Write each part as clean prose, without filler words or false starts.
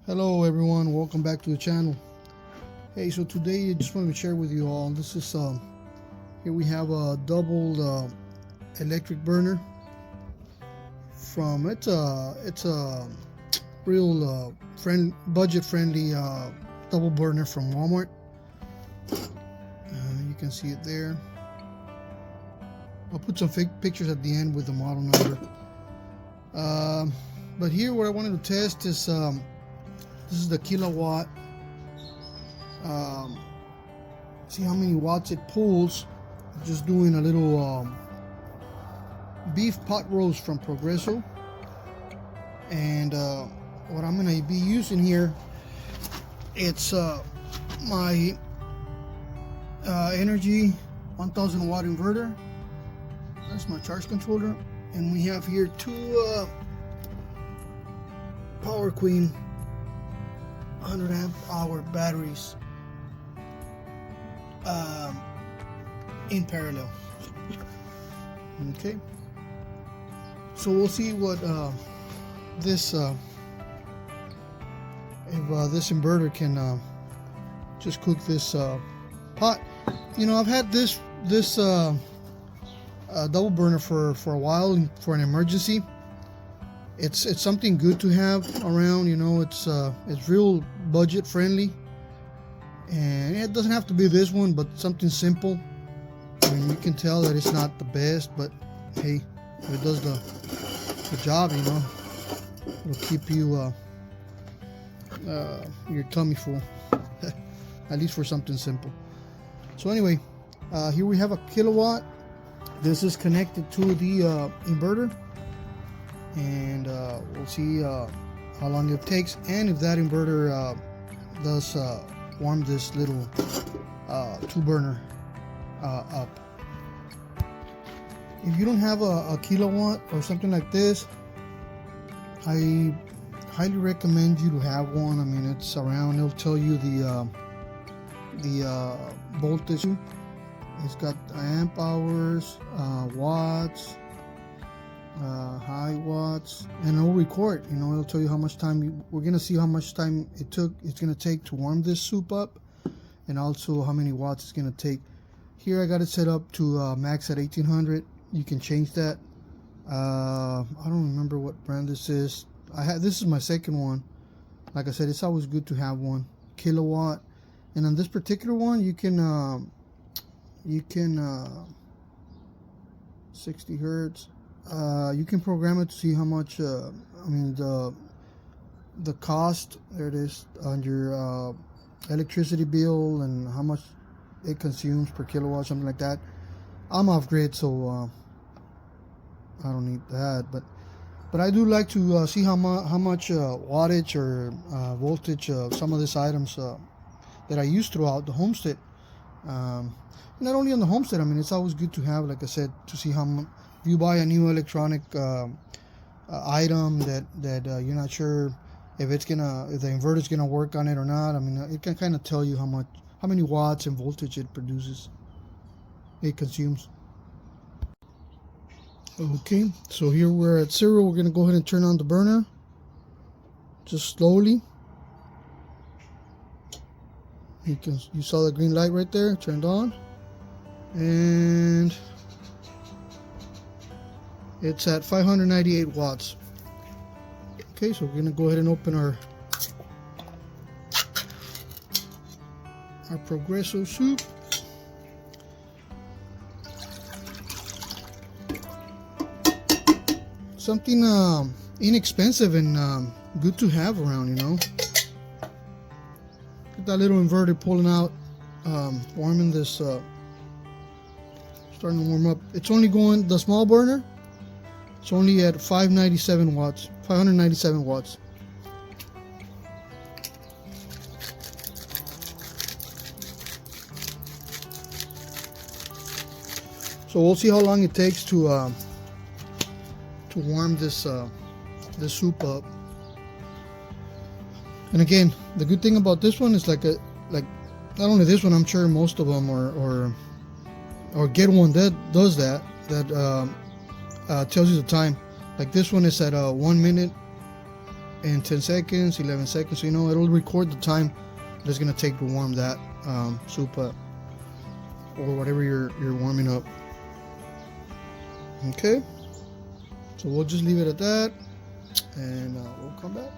Hello everyone, welcome back to the channel. Hey, so today I just wanted to share with you all, this is here we have a double electric burner from it's a real budget friendly double burner from Walmart. You can see it there. I'll put some fake pictures at the end with the model number. But here what I wanted to test is this is the kilowatt. See how many watts it pulls. Just doing a little beef pot roast from Progresso. And what I'm gonna be using here, it's my Energy 1000 watt inverter. That's my charge controller. And we have here two Power Queen 100 amp hour batteries in parallel. Okay, so we'll see what this if this inverter can just cook this pot. You know, I've had this double burner for a while for an emergency. It's something good to have around. You know, it's real budget friendly, and it doesn't have to be this one, but something simple. I mean, you can tell that it's not the best, but hey, if it does the job, you know, it'll keep you your tummy full, at least for something simple. So anyway, here we have a kilowatt. This is connected to the inverter, and we'll see how long it takes, and if that inverter does warm this little two burner up. If you don't have a kilowatt or something like this, I highly recommend you to have one. I mean, it's around, it'll tell you the voltage. It's got amp hours, watts, high watts, and it'll record. You know, it'll tell you how much time we're gonna see how much time it's gonna take to warm this soup up, and also how many watts it's gonna take. Here I got it set up to max at 1800. You can change that. I don't remember what brand this is. This is my second one. Like I said, it's always good to have one kilowatt, and on this particular one you can 60 hertz. You can program it to see how much I mean the cost, there it is, on your electricity bill and how much it consumes per kilowatt, something like that. I'm off grid, so I don't need that, but I do like to see how much wattage or voltage some of these items that I use throughout the homestead. Not only on the homestead, I mean, it's always good to have, like I said, to see how much. If you buy a new electronic item that you're not sure if the inverter's gonna work on it or not, I mean, it can kind of tell you how many watts and voltage it produces, it consumes. Okay, so here we're at 0. We're gonna go ahead and turn on the burner, just slowly. You saw the green light right there, turned on, and it's at 598 watts. Okay, so we're gonna go ahead and open our Progresso soup. Something inexpensive and good to have around, you know. Get that little inverter pulling out, warming this, starting to warm up. It's only going, the small burner, it's only at 597 watts. So we'll see how long it takes to warm this this soup up. And again, the good thing about this one is like not only this one, I'm sure most of them or get one that does that tells you the time. Like this one is at 1 minute in 10 seconds, 11 seconds. So, you know, it'll record the time that it's gonna take to warm that soup up, or whatever you're warming up. Okay, so we'll just leave it at that, and we'll come back.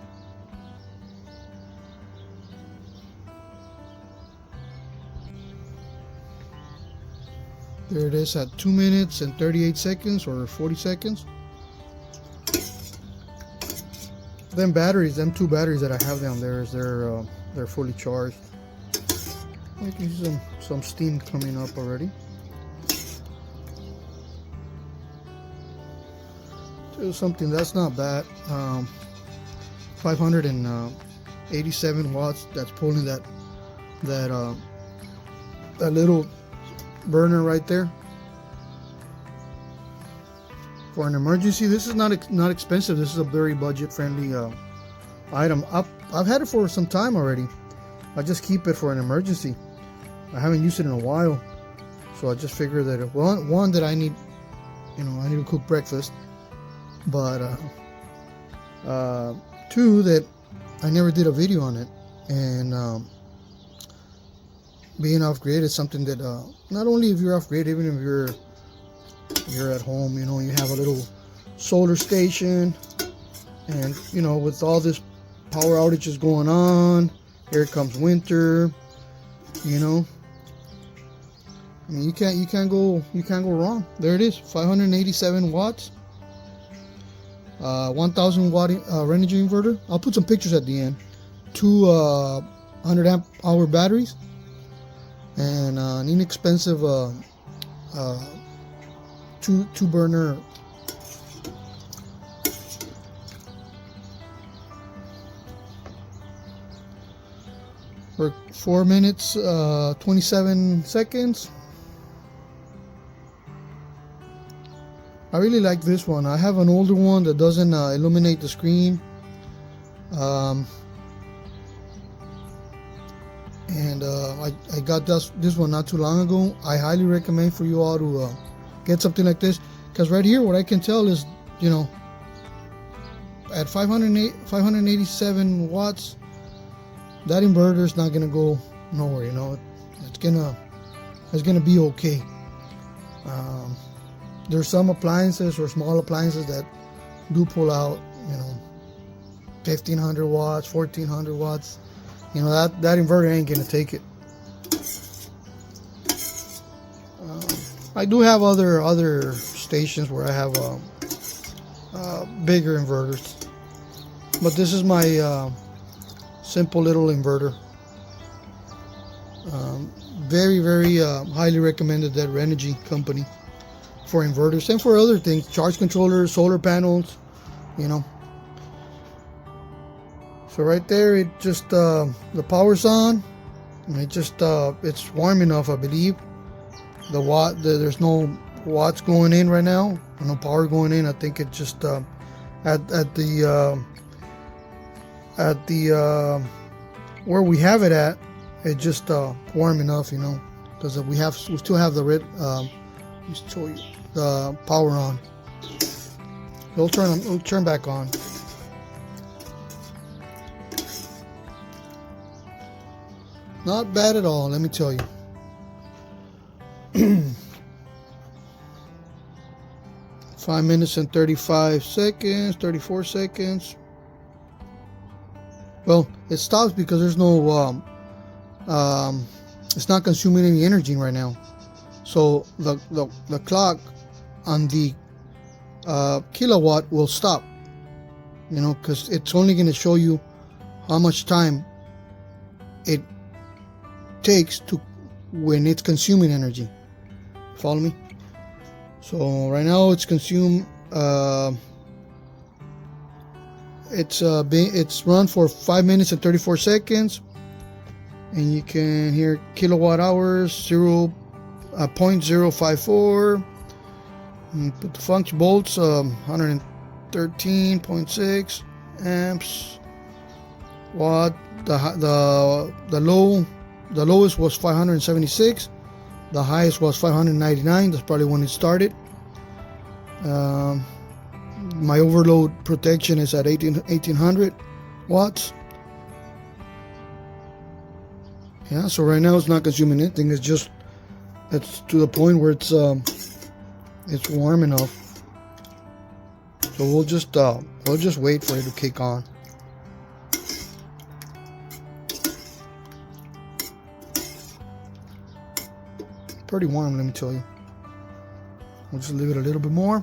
There it is at 2 minutes and 38 seconds or 40 seconds. Them batteries, them 2 batteries that I have down there, they're fully charged. You can see some steam coming up already. So something that's not bad. 587 watts. That's pulling that little burner right there. For an emergency, this is not expensive. This is a very budget-friendly item. I've had it for some time already. I just keep it for an emergency. I haven't used it in a while, so I just figured that one that I need, you know, I need to cook breakfast, but 2 that I never did a video on it, and being off grid is something that not only if you're off grid, even if you're at home, you know, you have a little solar station, and you know, with all this power outages going on, here comes winter, you know, I mean, you can't go wrong. There it is, 587 watts, 1000 watt Renogy inverter. I'll put some pictures at the end. 2 100 amp hour batteries, and an inexpensive 2 burner for 4 minutes 27 seconds. I really like this one. I have an older one that doesn't illuminate the screen, and I got this one not too long ago. I highly recommend for you all to get something like this, because right here what I can tell is, you know, at 587 watts, that inverter is not gonna go nowhere. You know, it's gonna be okay. There's some appliances or small appliances that do pull out, you know, 1500 watts, 1400 watts. You know, that inverter ain't gonna take it. I do have other stations where I have bigger inverters, but this is my simple little inverter. Very highly recommended, that Renogy company, for inverters and for other things, charge controllers, solar panels, you know. So right there, it just the power's on, and it just it's warm enough, I believe. There's no watts going in right now, no power going in. I think it just at the where we have it at, it just warm enough, you know, because we still have the red just show you the power on. It'll turn back on. Not bad at all, let me tell you. 5 minutes and 35 seconds, 34 seconds. Well, it stops because there's no it's not consuming any energy right now. So the clock on the kilowatt will stop, you know, because it's only going to show you how much time it takes to when it's consuming energy. Follow me? So right now it's consumed it's run for 5 minutes and 34 seconds, and you can hear kilowatt hours 0.054. Put the function volts 113.6 amps. Watt. The lowest was 576. The highest was 599. That's probably when it started. My overload protection is at 1800. watts. Yeah, so right now it's not consuming anything. It's to the point where it's warm enough. So we'll just wait for it to kick on. Pretty warm, let me tell you. We'll just leave it a little bit more,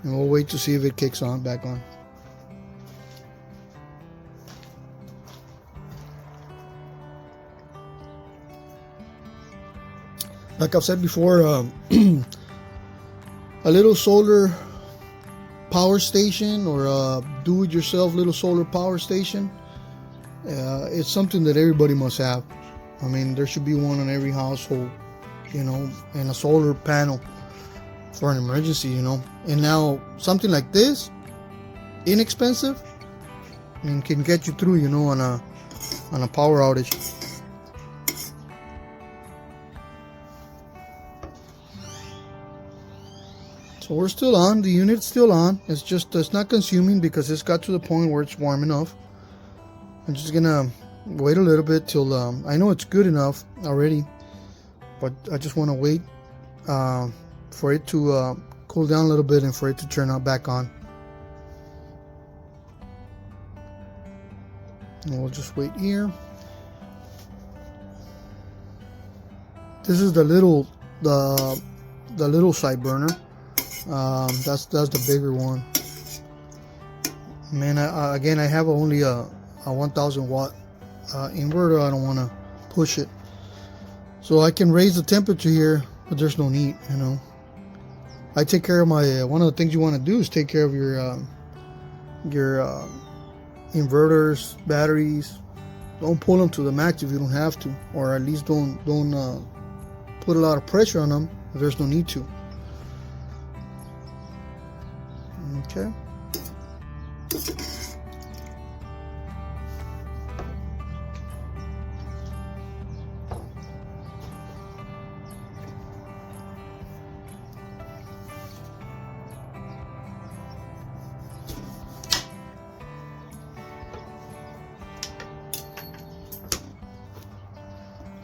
and we'll wait to see if it kicks on back on. Like I've said before, a little solar power station, or a do-it-yourself little solar power station, it's something that everybody must have. I mean, there should be one in every household, you know, and a solar panel for an emergency, you know. And now something like this, inexpensive, I mean, can get you through, you know, on a power outage. So we're still on, the unit's still on. It's not consuming because it's got to the point where it's warm enough. I'm just gonna wait a little bit till I know it's good enough already, but I just want to wait for it to cool down a little bit and for it to turn out back on. And we'll just wait here. This is the little side burner. That's the bigger one. Man, again, I have only a 1000 watt inverter. I don't want to push it, so I can raise the temperature here, but there's no need, you know. I take care of my one of the things you want to do is take care of your inverters, batteries. Don't pull them to the max if you don't have to, or at least don't put a lot of pressure on them if there's no need to. Okay.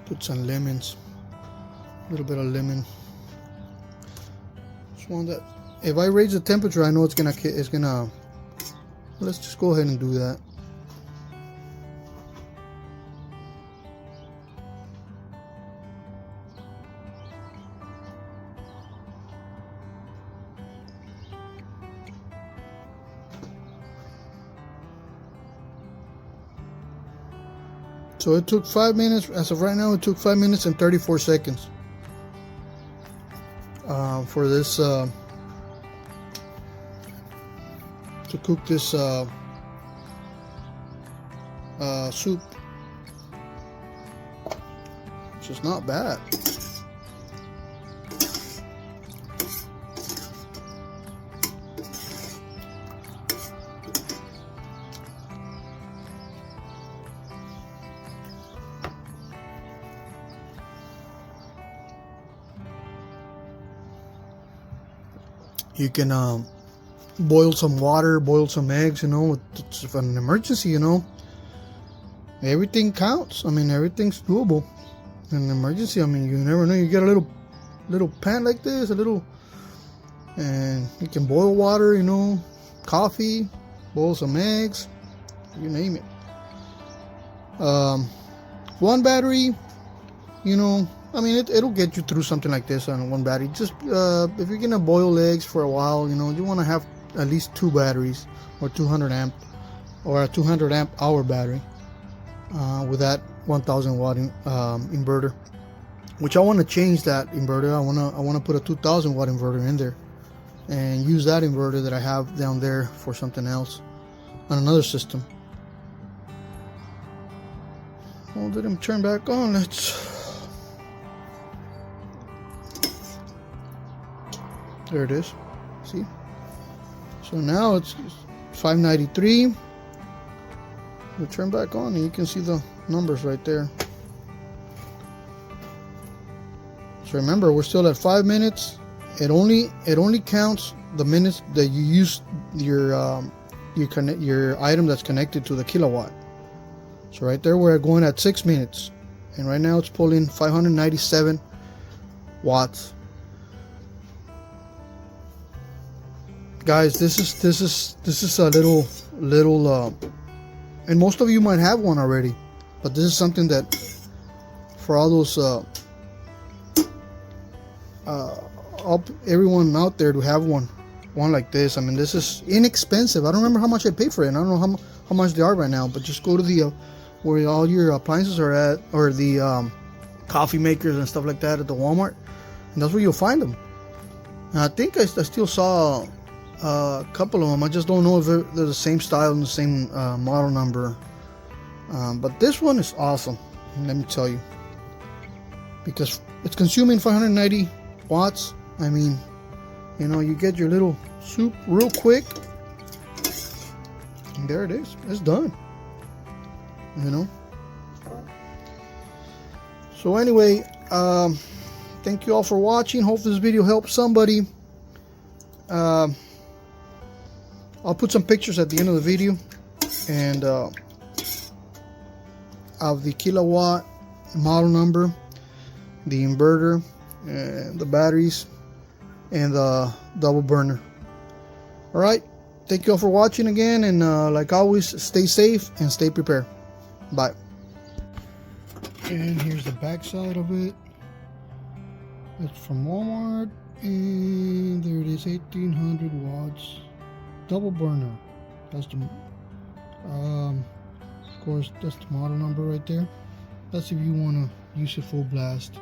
Put some lemons, a little bit of lemon. Just want that. If I raise the temperature, I know it's gonna. Let's just go ahead and do that. So it took 5 minutes. As of right now, it took 5 minutes and 34 seconds for this to cook this soup, which is not bad. You can boil some water, boil some eggs, you know. It's an emergency, you know. Everything counts. I mean, everything's doable in an emergency. I mean, you never know. You get a little pan like this, and you can boil water, you know, coffee, boil some eggs, you name it. One battery, you know, I mean, it'll get you through something like this on one battery. Just if you're gonna boil eggs for a while, you know, you want to have at least 2 batteries, or 200 amp, or a 200 amp hour battery with that 1000 watt inverter. Which I want to change that inverter. I want to put a 2000 watt inverter in there, and use that inverter that I have down there for something else on another system. Well, let him turn back on. There it is. See? So now it's 593. We'll turn back on and you can see the numbers right there. So remember, we're still at 5 minutes. It only counts the minutes that you use your your item that's connected to the kilowatt. So right there we're going at 6 minutes, and right now it's pulling 597 watts. Guys, this is a little and most of you might have one already, but this is something that for all those everyone out there to have one like this. I mean, this is inexpensive. I don't remember how much I paid for it, and I don't know how much they are right now, but just go to the where all your appliances are at, or the coffee makers and stuff like that at the Walmart, and that's where you'll find them. And I think I still saw a couple of them. I just don't know if they're the same style and the same model number, but this one is awesome, let me tell you, because it's consuming 590 watts. I mean, you know, you get your little soup real quick, and there it is. It's done, you know. So anyway, thank you all for watching. Hope this video helps somebody. I'll put some pictures at the end of the video, and of the kilowatt, model number, the inverter, and the batteries, and the double burner. All right, thank you all for watching again, and like always, stay safe and stay prepared. Bye. And here's the back side of it. It's from Walmart, and there it is, 1800 watts, double burner. That's the of course, that's the model number right there. That's if you want to use it full blast.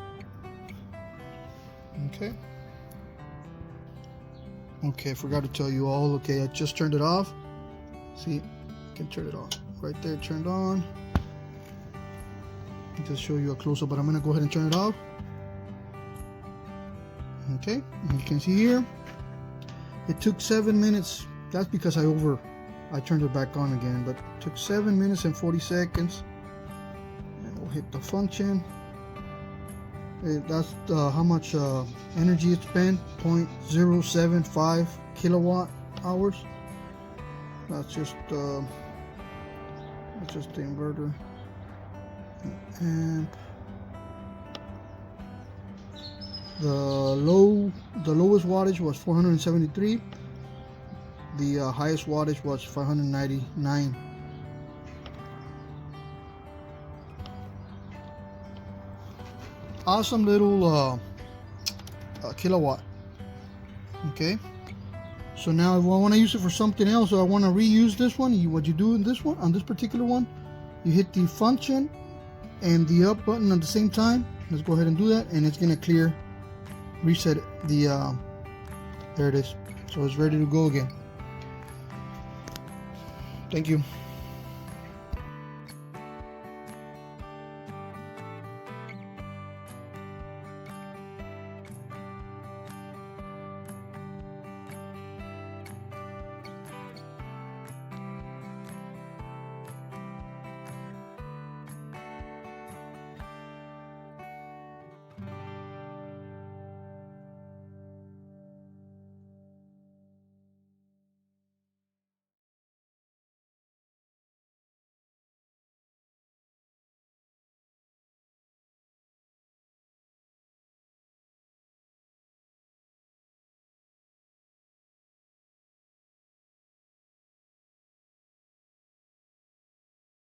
Okay, I forgot to tell you all. Okay, I just turned it off. See, I can turn it off right there, turned on. I'll just show you a close-up, but I'm gonna go ahead and turn it off. Okay, and you can see here it took 7 minutes. That's because I turned it back on again, but it took 7 minutes and 40 seconds. And we'll hit the function. That's how much energy it spent, 0.075 kilowatt hours. That's just the inverter. And the lowest wattage was 473. The highest wattage was 599. Awesome little kilowatt. Okay, so now if I want to use it for something else, or I want to reuse this one, what you do in this one, on this particular one, you hit the function and the up button at the same time. Let's go ahead and do that, and it's gonna clear, reset the there it is. So it's ready to go again. Thank you.